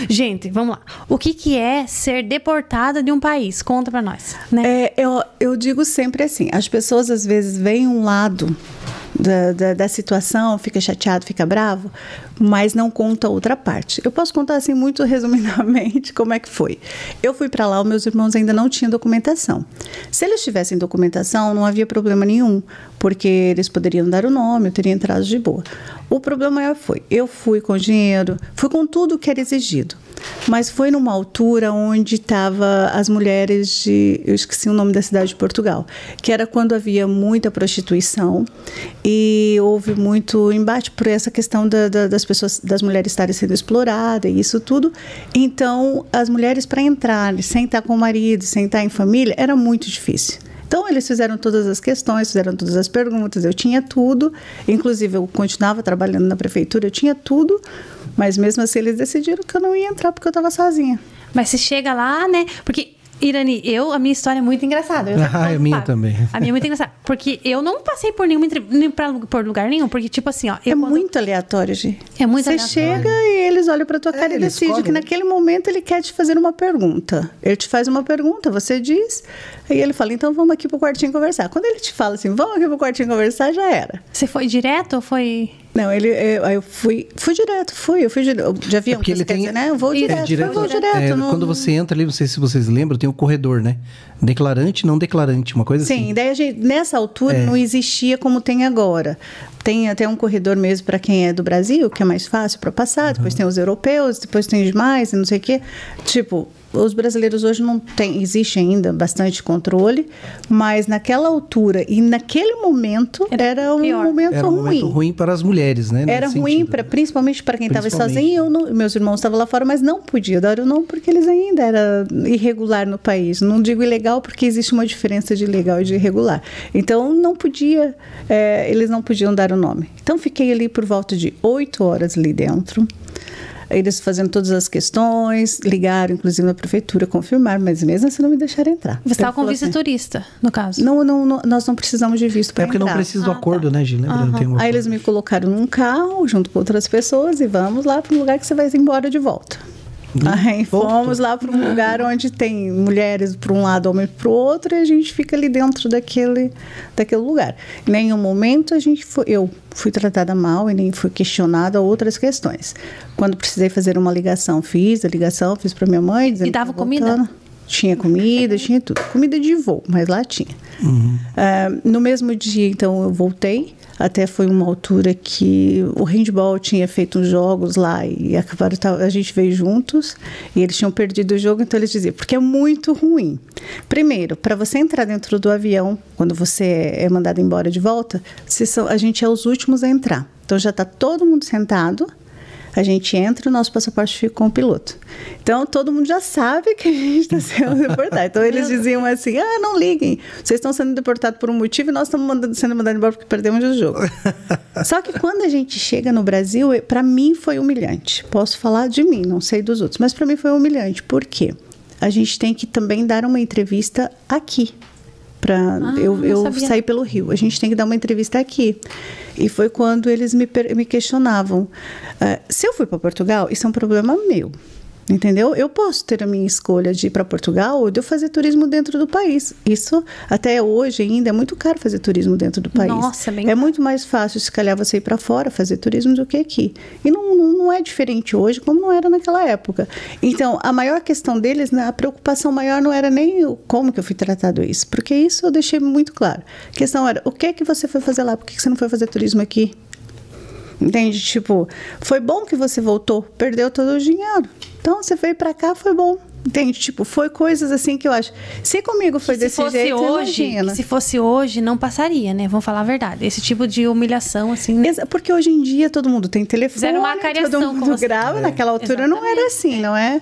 Gente, vamos lá. O que é ser deportada de um país? Conta pra nós, né? Eu digo sempre assim, as pessoas às vezes veem um lado da situação, fica chateado, fica bravo, mas não conta outra parte. Eu posso contar assim muito resumidamente como é que foi. Eu fui para lá, os meus irmãos ainda não tinham documentação. Se eles tivessem documentação, não havia problema nenhum, porque eles poderiam dar o nome, eu teria entrado de boa. O problema maior foi, eu fui com dinheiro, fui com tudo que era exigido, mas foi numa altura onde estava as mulheres eu esqueci o nome da cidade de Portugal, que era quando havia muita prostituição e houve muito embate por essa questão das pessoas, das mulheres estarem sendo exploradas e isso tudo. Então, as mulheres para entrar, sem estar com o marido, sem estar em família, era muito difícil. Então, eles fizeram todas as questões, fizeram todas as perguntas, eu tinha tudo, inclusive eu continuava trabalhando na prefeitura, eu tinha tudo, mas mesmo assim eles decidiram que eu não ia entrar porque eu estava sozinha. Mas você chega lá, né? Porque, Irani, a minha história é muito engraçada. A minha também. A minha é muito engraçada. Porque eu não passei por nenhuma por lugar nenhum. Porque, tipo assim, ó... muito aleatório, Gi. É muito aleatório. Você chega e eles olham pra tua cara e decidem que naquele momento ele quer te fazer uma pergunta. Ele te faz uma pergunta, você diz, aí ele fala, então vamos aqui pro quartinho conversar. Quando ele te fala assim, vamos aqui pro quartinho conversar, já era. Você foi direto ou foi... Não, eu fui direto. Eu já vi porque ele tem, dizer, né? Eu vou direto. Quando você entra ali, não sei se vocês lembram, tem o corredor, né? Declarante, não declarante, uma coisa assim. Sim, daí nessa altura não existia como tem agora. Tem até um corredor mesmo para quem é do Brasil, que é mais fácil para passar, depois tem os europeus, depois tem os demais, e não sei o quê. Tipo, os brasileiros hoje não tem, existe ainda bastante controle, mas naquela altura e naquele momento era um momento ruim. Momento ruim para as mulheres, né? Era ruim, principalmente para quem estava sozinho. Meus irmãos estavam lá fora, mas não podia dar o nome porque eles ainda eram irregular no país. Não digo ilegal porque existe uma diferença de legal e de irregular. Então, não podia, eles não podiam dar o nome. Então, fiquei ali por volta de 8 horas ali dentro. Eles fazendo todas as questões, ligaram, inclusive, na prefeitura, confirmar, mas mesmo assim não me deixaram entrar. Você estava com visto turista, no caso? Não, nós não precisamos de visto para entrar. É porque não precisa do acordo, né, Gi? Lembra? Aí eles me colocaram num carro, junto com outras pessoas, e vamos lá para um lugar que você vai embora de volta. Aí fomos lá para um lugar onde tem mulheres para um lado, homens para o outro, e a gente fica ali dentro daquele lugar. Em nenhum momento eu fui tratada mal e nem fui questionada outras questões. Quando precisei fazer uma ligação, fiz para minha mãe. E dava comida? Tinha comida, tinha tudo. Comida de voo, mas lá tinha. No mesmo dia, então, eu voltei. Até foi uma altura que o handball tinha feito uns jogos lá e acabaram, a gente veio juntos e eles tinham perdido o jogo, então eles diziam, porque é muito ruim. Primeiro, para você entrar dentro do avião, quando você é mandado embora de volta, a gente é os últimos a entrar. Então já está todo mundo sentado, a gente entra e o nosso passaporte fica com o piloto. Então, todo mundo já sabe que a gente está sendo deportado. Então, eles diziam assim, não liguem, vocês estão sendo deportados por um motivo e nós estamos sendo mandados embora porque perdemos o jogo. Só que quando a gente chega no Brasil, para mim foi humilhante. Posso falar de mim, não sei dos outros, mas para mim foi humilhante. Por quê? A gente tem que também dar uma entrevista aqui. Eu saí pelo Rio, a gente tem que dar uma entrevista aqui. E foi quando eles me questionavam. Se eu fui para Portugal, isso é um problema meu. Entendeu? Eu posso ter a minha escolha de ir para Portugal ou de eu fazer turismo dentro do país. Isso, até hoje ainda, é muito caro fazer turismo dentro do país. Nossa, é muito mais fácil, se calhar, você ir para fora fazer turismo do que aqui. E não é diferente hoje como não era naquela época. Então, a maior questão deles, a preocupação maior não era nem como que eu fui tratado isso, porque isso eu deixei muito claro. A questão era, o que é que você foi fazer lá? Por que você não foi fazer turismo aqui? Entende? Tipo, foi bom que você voltou, perdeu todo o dinheiro. Então, você veio pra cá, foi bom. Entende? Tipo, foi coisas assim que eu acho... Se comigo foi desse jeito, imagina. Se fosse hoje, não passaria, né? Vamos falar a verdade. Esse tipo de humilhação, assim... Né? Porque hoje em dia todo mundo tem telefone, fizeram uma cariação, todo mundo grava. Naquela altura não era assim, não é?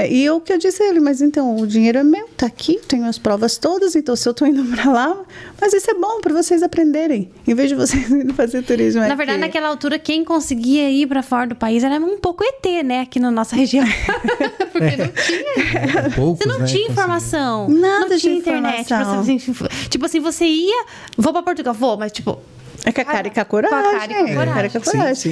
E o que eu disse a ele, mas então, o dinheiro é meu, tá aqui, tenho as provas todas, então se eu tô indo pra lá... Mas isso é bom para vocês aprenderem, em vez de vocês indo fazer turismo aqui. Na verdade, naquela altura, quem conseguia ir para fora do país era um pouco ET, né? Aqui na nossa região. Porque não tinha. Poucos, você não tinha informação. Nada não tinha de internet. Tipo assim, você ia... Vou para Portugal, mas tipo... É com a cara e com a coragem. Com a cara e com a coragem. Sim.